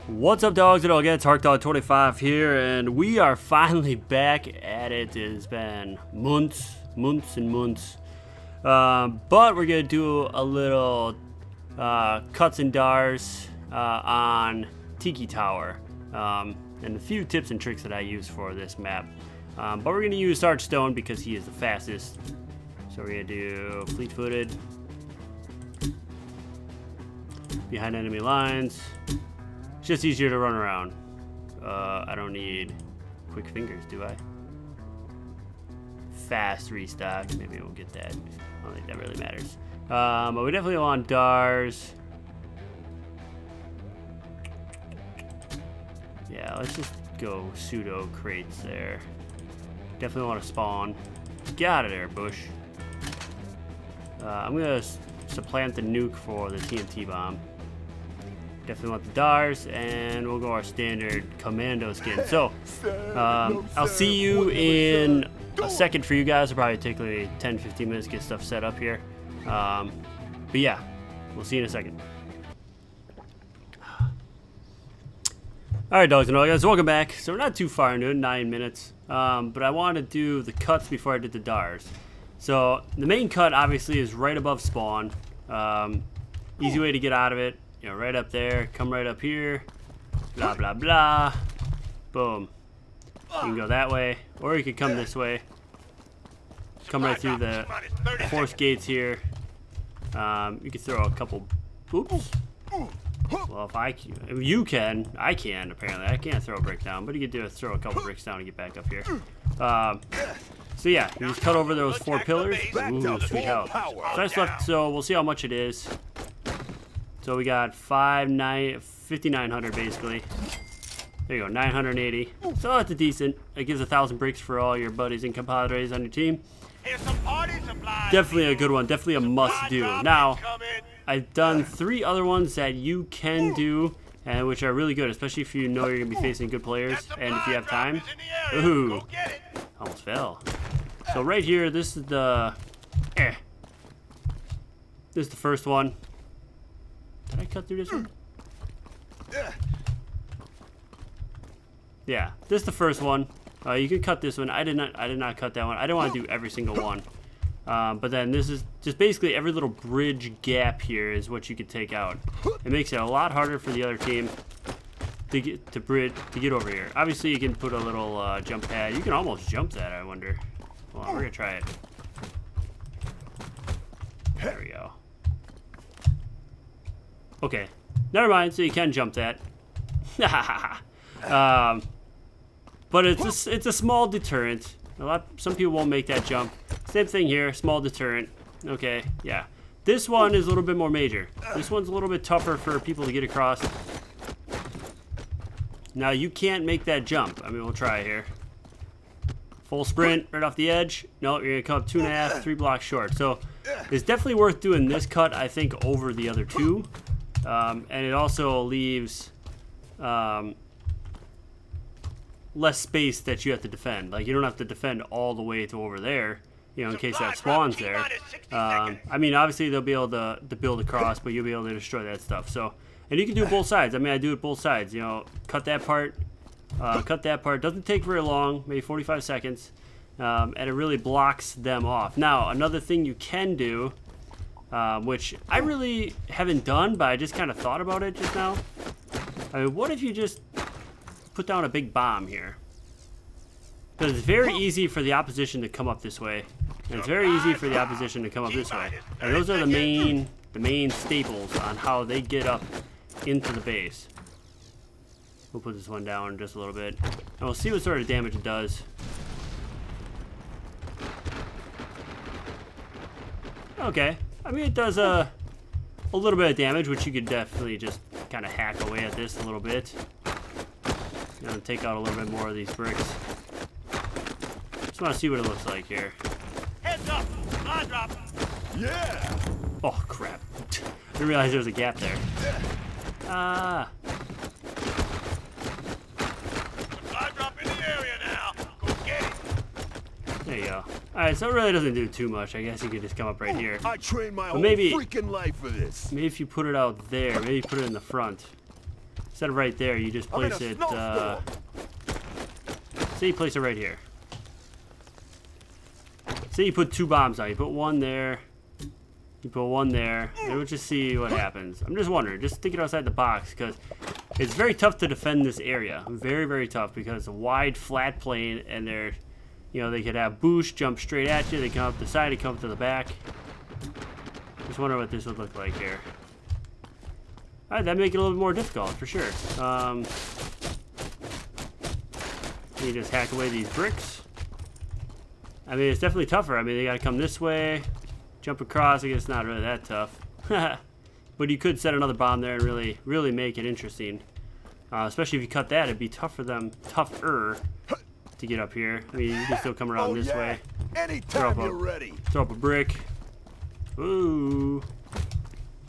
What's up, dogs? And again, it's HarkDog25 here, and we are finally back at it. It has been months and months, but we're gonna do a little cuts and dars on Tiki Tower, and a few tips and tricks that I use for this map. But we're gonna use Archstone because he is the fastest. So we're gonna do fleet-footed, behind enemy lines. It's just easier to run around. I don't need quick fingers, do I? Fast restock. Maybe we'll get that. I don't think that really matters. But we definitely want dars. Yeah, let's just go pseudo crates there. Definitely want to spawn. Get out of there, Bush. I'm gonna supplant the nuke for the TNT bomb. Definitely want the dars, and we'll go our standard commando skin. So, I'll see you in a second for you guys. It'll probably take like 10-15 minutes to get stuff set up here. But yeah, we'll see you in a second. Alright, dogs and all guys, welcome back. So we're not too far into it, 9 minutes. But I want to do the cuts before I did the dars. So, the main cut obviously is right above spawn. Easy way to get out of it. You know, right up there, come right up here, blah blah blah, boom. You can go that way, or you could come this way. Come right through the fourth gates here. You can throw a couple. Oops. Well, if you can, I can apparently. I can't throw a brick down, but you could do is throw a couple bricks down to get back up here. So yeah, you just cut over those 4 pillars. Ooh, sweet help. So I just left. So we'll see how much it is. So we got 5,900 basically. There you go, 980. So that's a decent. It gives 1,000 bricks for all your buddies and compadres on your team. Definitely a good one. Definitely a must do. Now, I've done 3 other ones that you can do, and which are really good, especially if you know you're gonna be facing good players and if you have time. Ooh, almost fell. So right here, this is the. This is the first one. Did I cut through this one? Yeah, this is the first one. You can cut this one. I did not cut that one. I didn't want to do every single one. But then this is just basically every little bridge gap here is what you could take out. It makes it a lot harder for the other team to get over here. Obviously, you can put a little jump pad. You can almost jump that. I wonder. Hold on, we're gonna try it. There we go. Okay, never mind. So you can jump that. But it's a small deterrent. Some people won't make that jump. Same thing here, small deterrent. Okay, yeah. This one is a little bit more major. This one's a little bit tougher for people to get across. Now you can't make that jump. I mean, we'll try here. Full sprint right off the edge. No, you're gonna come up 2.5, 3 blocks short. So it's definitely worth doing this cut, I think, over the other 2. And it also leaves less space that you have to defend. Like, you don't have to defend all the way to over there, you know, in case that spawns there. I mean, obviously they'll be able to build across, but you'll be able to destroy that stuff. So, and you can do both sides. I mean, I do it both sides. You know, cut that part. Doesn't take very long, maybe 45 seconds, and it really blocks them off. Now, another thing you can do, which I really haven't done, but I just kind of thought about it just now. I mean, what if you just put down a big bomb here? Because it's very easy for the opposition to come up this way, and it's very easy for the opposition to come up this way. And those are the main staples on how they get up into the base. We'll put this one down just a little bit, and we'll see what sort of damage it does. Okay. I mean, it does a little bit of damage, which you could definitely just kind of hack away at this a little bit. You know, take out a little bit more of these bricks. Just want to see what it looks like here. Heads up! Eye drop! Yeah! Oh, crap. I didn't realize there was a gap there. Ah. Eye drop in the area now. Go get it. There you go. Alright, so it really doesn't do too much. I guess you could just come up right here. I trained my whole freaking life for this. Maybe if you put it out there, maybe put it in the front. instead of right there, you just place it, say you place it right here. Say you put 2 bombs out. You put one there, you put one there, and we'll just see what happens. I'm just wondering, just think it outside the box, because it's very tough to defend this area. Very, very tough, because it's a wide, flat plane, and they're, you know, they could have boost, jump straight at you, they come up the side, they come up to the back. Just wonder what this would look like here. Alright, that'd make it a little bit more difficult, for sure. You just hack away these bricks. I mean, it's definitely tougher. I mean, they gotta come this way, jump across. I guess it's not really that tough. But you could set another bomb there and really, really make it interesting. Especially if you cut that, it'd be tougher to get up here. I mean, you can still come around this way. Anytime you're ready. Throw up a brick. Ooh.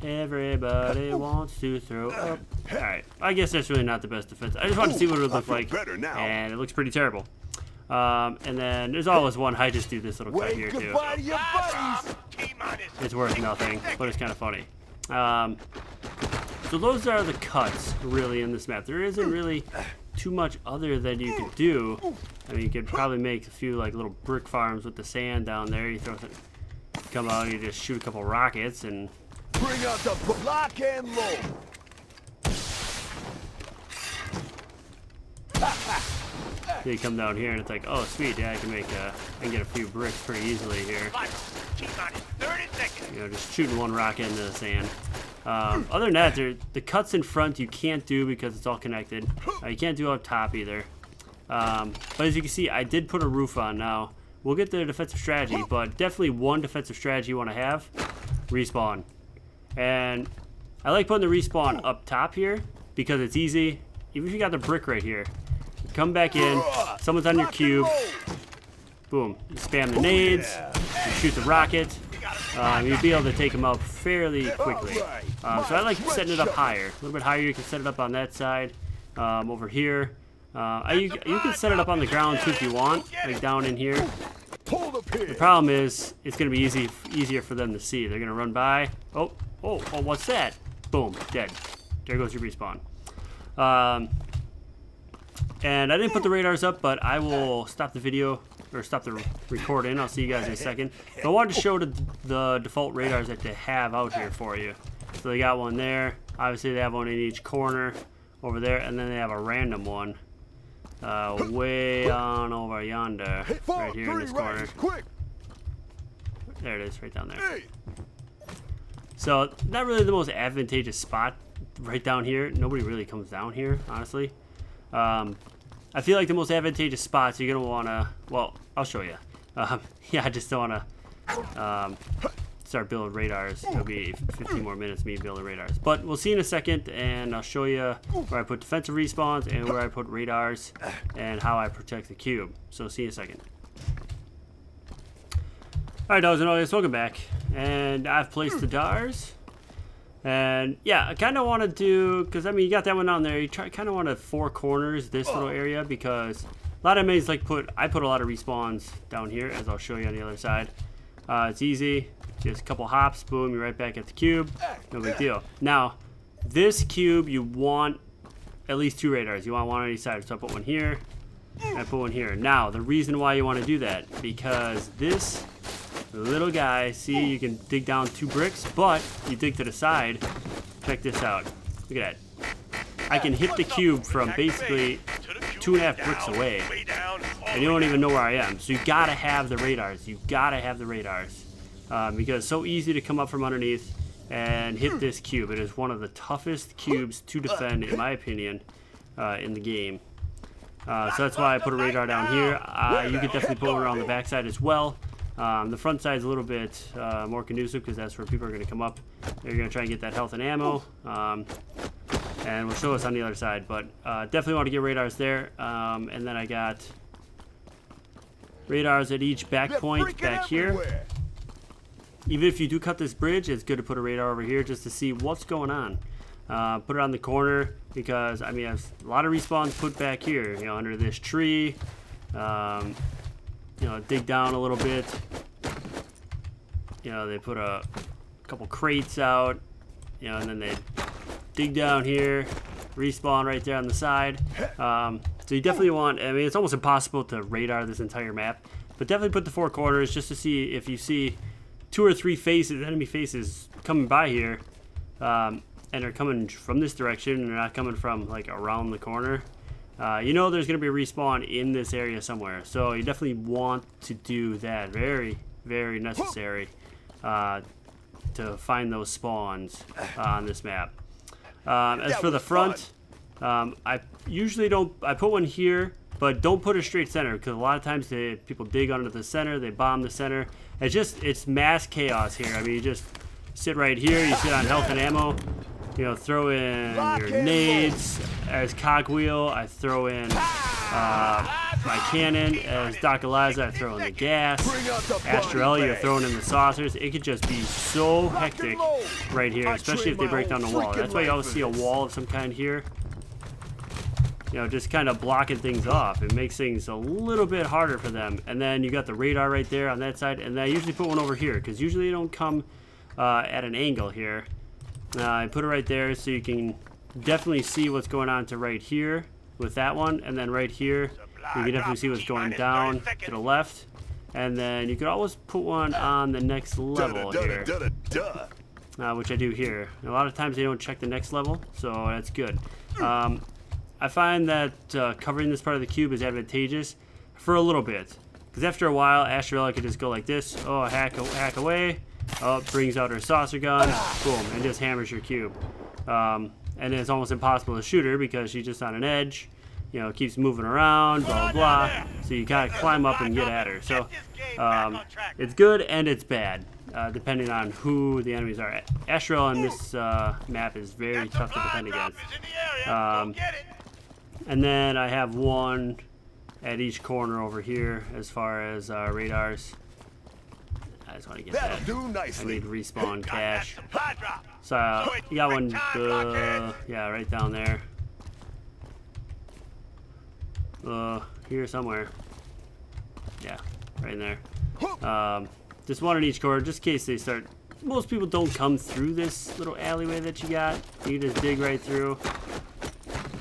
Everybody wants to throw up. Alright, I guess that's really not the best defense. I just wanted to see what it would look like. And it looks pretty terrible. And then there's always one. I just do this little cut here too. It's worth nothing, but it's kind of funny. So those are the cuts really in this map. There isn't really too much other than you could do. I mean, you could probably make a few like little brick farms with the sand down there. You throw some, come out, you just shoot a couple rockets and bring out the Blocknload. So you come down here and it's like, oh sweet, yeah, I can get a few bricks pretty easily here. You know, just shooting one rocket into the sand. Other than that, the cuts in front you can't do because it's all connected. You can't do up top either. But as you can see, I did put a roof on now. We'll get the defensive strategy, but definitely one defensive strategy you want to have: respawn. And I like putting the respawn up top here because it's easy. Even if you got the brick right here, you come back in, someone's on your cube, boom, you spam the nades, you shoot the rocket, you'll be able to take them out fairly quickly. So I like setting it up higher, a little bit higher. You can set it up on that side, over here. You can set it up on the ground too if you want, like down in here. The problem is it's going to be easier for them to see. They're going to run by. Oh, what's that? Boom, dead. There goes your respawn. And I didn't put the radars up, but I will stop the video, or stop the recording. I'll see you guys in a second. But I wanted to show the default radars that they have out here for you. So they got one there. Obviously they have one in each corner over there, and then they have a random one way on over yonder, right here in this corner. There it is, right down there. So not really the most advantageous spot right down here. Nobody really comes down here, honestly. I feel like the most advantageous spots you're gonna wanna, well, I'll show you. Yeah, I just don't wanna start building radars. It'll be 15 more minutes me building radars, but we'll see in a second, and I'll show you where I put defensive respawns and where I put radars and how I protect the cube. So see you in a second. Alright, dogs and audience, welcome back. And I've placed the DARs. And yeah, I kind of want to do, because I mean, you got that one on there. You kind of want to 4 corners this little area, because a lot of enemies like I put a lot of respawns down here, as I'll show you on the other side. It's easy, just a couple hops, boom, you're right back at the cube. No big deal. Now, this cube you want at least 2 radars. You want one on each side. So I put one here, and I put one here. Now, the reason why you want to do that, because this little guy, see, you can dig down 2 bricks, but you dig to the side. Check this out. Look at that. I can hit the cube from basically 2.5 bricks away, and you don't even know where I am. So you gotta have the radars. You gotta have the radars, because it's so easy to come up from underneath and hit this cube. It is one of the toughest cubes to defend, in my opinion, in the game. So that's why I put a radar down here. You could definitely put one around the backside as well. The front side is a little bit more conducive, because that's where people are going to come up. They're going to try and get that health and ammo, and we'll show us on the other side. But definitely want to get radars there. And then I got radars at each back point back here. Even if you do cut this bridge, it's good to put a radar over here just to see what's going on. Put it on the corner, because I mean, I have a lot of respawns put back here, you know, under this tree. You know, dig down a little bit. You know, they put a couple crates out, you know, and then they dig down here, respawn right there on the side. So you definitely want, I mean, it's almost impossible to radar this entire map, but definitely put the 4 corners just to see if you see 2 or 3 faces, enemy faces coming by here, and they're coming from this direction and they're not coming from like around the corner. You know there's going to be a respawn in this area somewhere, so you definitely want to do that. Very, very necessary to find those spawns on this map. As for the front, I usually don't, I put one here, but don't put a straight center, because a lot of times people dig under the center, they bomb the center. It's mass chaos here. I mean, you just sit right here, you sit on health and ammo, you know, throw in your nades as cogwheel, I throw in my cannon as Doc Eliza, I throw in the gas, Astrel, you're throwing in the saucers. It could just be so hectic right here, especially if they break down the wall. That's why you always see a wall of some kind here. You know, just kind of blocking things off. It makes things a little bit harder for them. And then you got the radar right there on that side, and I usually put one over here, because usually they don't come at an angle here. I put it right there so you can definitely see what's going on to right here with that one, and then right here you can definitely see what's going down to the left, and then you could always put one on the next level here, which I do here. And a lot of times they don't check the next level, so that's good. I find that covering this part of the cube is advantageous for a little bit, because after a while Astrella could just go like this, oh, hack away, oh, brings out her saucer gun, boom, and just hammers your cube. And it's almost impossible to shoot her because she's just on an edge, you know, keeps moving around, blah, blah, blah. So you gotta climb up and get at her. So it's good and it's bad, depending on who the enemies are. Astral on this map is very tough to defend against. And then I have one at each corner over here as far as radars. I just want to get that. I need respawn cache. So you got one, yeah, right down there. Here somewhere. Yeah, right in there. Just one in each corner, just in case they start. Most people don't come through this little alleyway that you got. You just dig right through.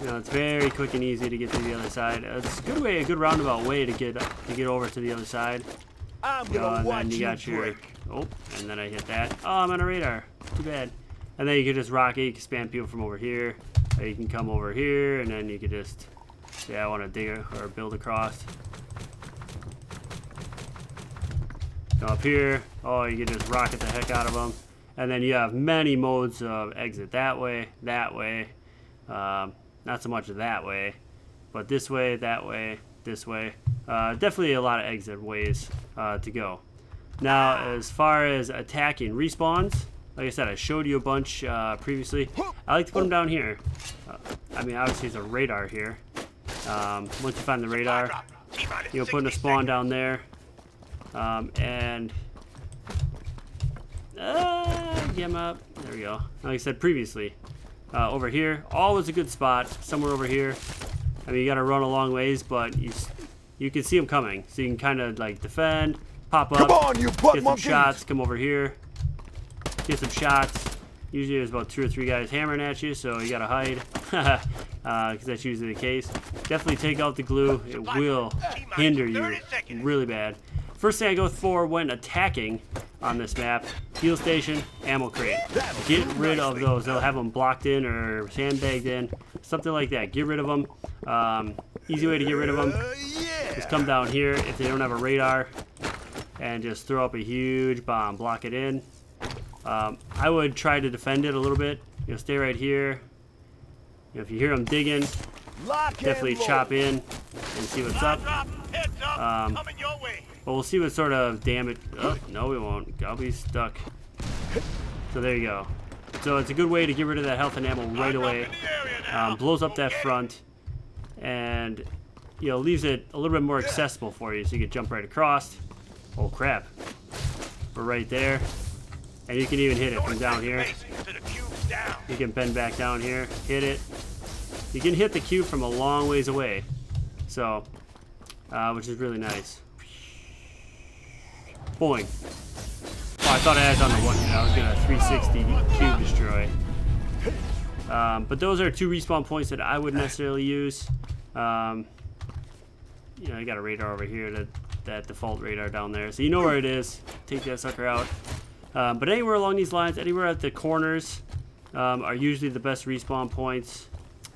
You know, it's very quick and easy to get to the other side. It's a good way, a good roundabout way to get over to the other side. I'm gonna and watch then you you got your, break. oh, and then I hit that. Oh, I'm on a radar. Too bad. And then you can just rocket. You can spam people from over here. Or you can come over here, and then you can just, yeah, I want to dig or build across. Go up here. Oh, you can just rocket the heck out of them. And then you have many modes of exit. That way, that way. Not so much that way, but this way, that way, this way. Definitely a lot of exit ways to go. Now, as far as attacking respawns, like I said, I showed you a bunch previously. I like to put them down here. I mean, obviously there's a radar here. Once you find the radar, you're putting a spawn down there. And get him up. There we go. Like I said previously, over here, always a good spot. Somewhere over here. I mean, you got to run a long ways, but you can see them coming, so you can kind of like defend, pop up, Come on, you butt get some monkeys. shots, come over here, get some shots. Usually there's about 2 or 3 guys hammering at you, so you gotta hide, because that's usually the case. Definitely take out the glue. It will hinder you really bad. First thing I go for when attacking on this map, heal station, ammo crate. Get rid of those. They'll have them blocked in or sandbagged in, something like that. Get rid of them. Easy way to get rid of them, just come down here if they don't have a radar and just throw up a huge bomb, block it in. I would try to defend it a little bit. You know, stay right here. You know, if you hear them digging, definitely chop in and see what's up. But we'll see what sort of damage. Oh, no, we won't. I'll be stuck. So there you go. So it's a good way to get rid of that health and ammo right away. Blows up that front, and you know, leaves it a little bit more accessible for you, so you can jump right across. Oh crap! We're right there, and you can even hit it from down here. You can bend back down here, hit it. You can hit the cube from a long ways away, so which is really nice. Boing. Oh, I thought I had done the one. I was gonna 360 cube destroy. But those are 2 respawn points that I wouldn't necessarily use. You know, you got a radar over here, that default radar down there, so you know where it is. Take that sucker out. But anywhere along these lines, anywhere at the corners are usually the best respawn points.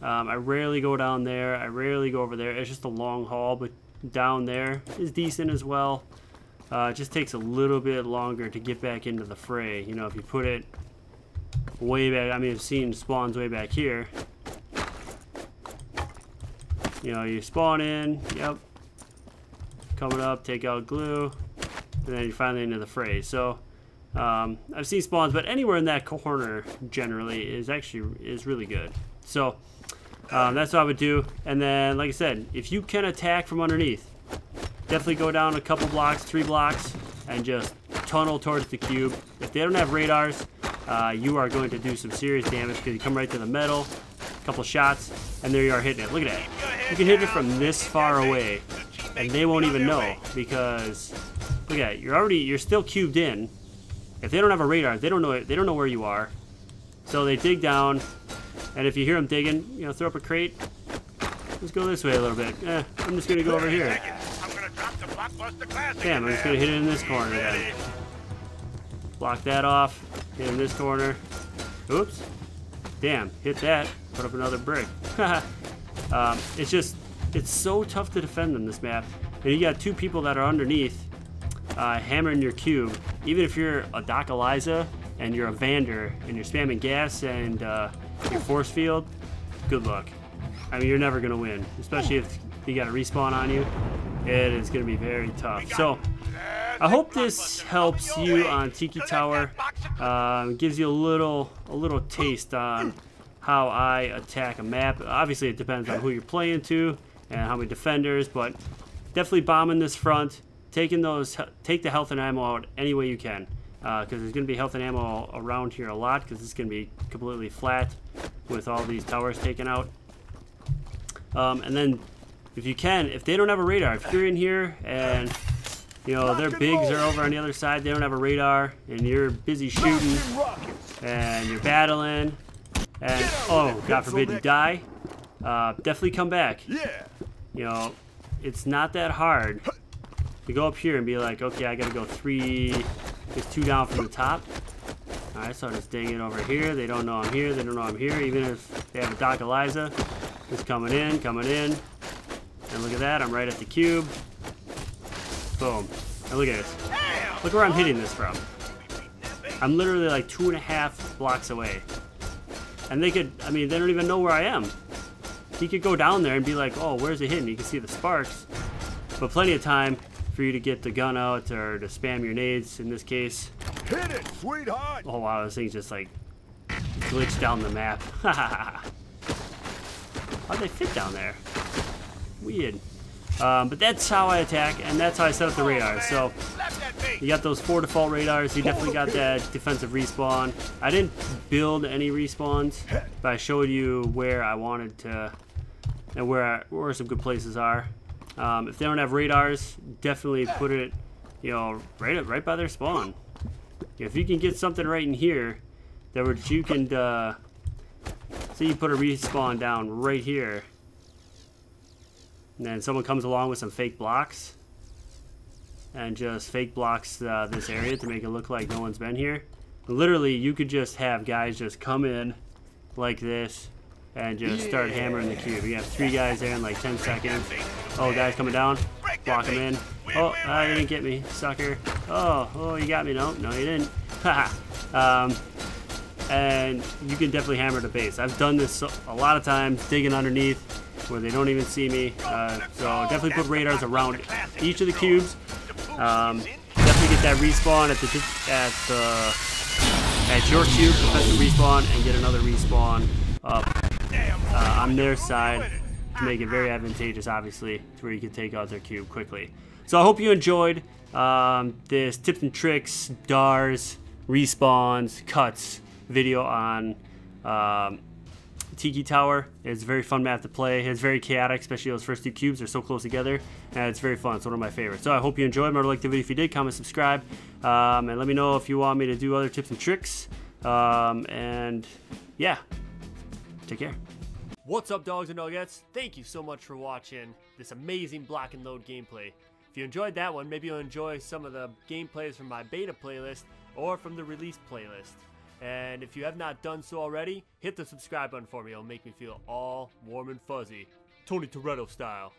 I rarely go down there. I rarely go over there. It's just a long haul, but down there is decent as well. It just takes a little bit longer to get back into the fray. You know, if you put it way back, I mean, I've seen spawns way back here. You know, you spawn in, yep, coming up, take out glue, and then you're finally into the fray. So I've seen spawns, but anywhere in that corner generally is really good. So that's what I would do. And then, like I said, if you can attack from underneath, definitely go down a couple blocks, 3 blocks, and just tunnel towards the cube. If they don't have radars, you are going to do some serious damage because you come right to the metal, a couple shots, and there you are hitting it. Look at that. You can hit it from this far away, and they won't even know because look at it. You're still cubed in. If they don't have a radar, they don't know where you are. So they dig down, and if you hear them digging, you know, throw up a crate. Let's go this way a little bit. I'm just gonna go over here. Damn, I'm just gonna hit it in this corner then. Block that off. Hit in this corner. Oops. Damn, hit that. Put up another brick. It's so tough to defend in this map. And you got 2 people that are underneath hammering your cube. Even if you're a Doc Eliza and you're a Vander and you're spamming gas and your force field, good luck. I mean, you're never going to win, especially if you got a respawn on you. It is going to be very tough. So I hope this helps you on Tiki Tower. Gives you a little taste on how I attack a map. Obviously, it depends on who you're playing to and how many defenders, but definitely bombing this front, take the health and ammo out any way you can, because there's going to be health and ammo around here a lot, because it's going to be completely flat with all these towers taken out. And then if you can, if they don't have a radar, if you're in here and you know their bigs are over on the other side, they don't have a radar, and you're busy shooting and you're battling, and oh, God forbid you die, definitely come back. You know, it's not that hard to go up here and be like, okay, I gotta go 3, just 2 down from the top. Alright, so I'm just digging over here. They don't know I'm here, they don't know I'm here, even if they have a Doc Eliza. Just coming in, and look at that, I'm right at the cube. Boom. And look at this. Look where I'm hitting this from. I'm literally like 2.5 blocks away. And they could, I mean, they don't even know where I am. He could go down there and be like, oh, where's it hitting? You can see the sparks. But plenty of time for you to get the gun out or to spam your nades in this case. Hit it, sweetheart! Oh wow, this thing's just like glitched down the map. How'd they fit down there? Weird. But that's how I attack, and that's how I set up the radars. So you got those 4 default radars. You definitely got that defensive respawn. I didn't build any respawns, but I showed you where I wanted to, and where some good places are. If they don't have radars, definitely put it, you know, right by their spawn. If you can get something right in here, that you can, say you put a respawn down right here, and then someone comes along with some fake blocks and just fake blocks this area to make it look like no one's been here. Literally, you could just have guys just come in like this and just start hammering the cube. You have 3 guys there in like 10 seconds. Oh, guys coming down. Block them in. Oh, you didn't get me, sucker. Oh, you got me. No, you didn't. Haha. And you can definitely hammer the base. I've done this a lot of times, digging underneath where they don't even see me. So definitely put radars around each of the cubes. Definitely get that respawn at your cube, defensive respawn, and get another respawn up on their side to make it very advantageous, obviously, to where you can take out their cube quickly. So I hope you enjoyed this tips and tricks, DARs, respawns, cuts video on Tiki Tower. It's a very fun map to play. It's very chaotic, especially those first 2 cubes. They're so close together, and it's very fun. It's one of my favorites. So I hope you enjoyed. Remember to like the video if you did, comment, subscribe, and let me know if you want me to do other tips and tricks. And yeah, Take care. What's up, dogs and dogettes? Thank you so much for watching this amazing block and load gameplay. If you enjoyed that one, maybe you'll enjoy some of the gameplays from my beta playlist or from the release playlist. And if you have not done so already, hit the subscribe button for me. It'll make me feel all warm and fuzzy, Tony Toretto style.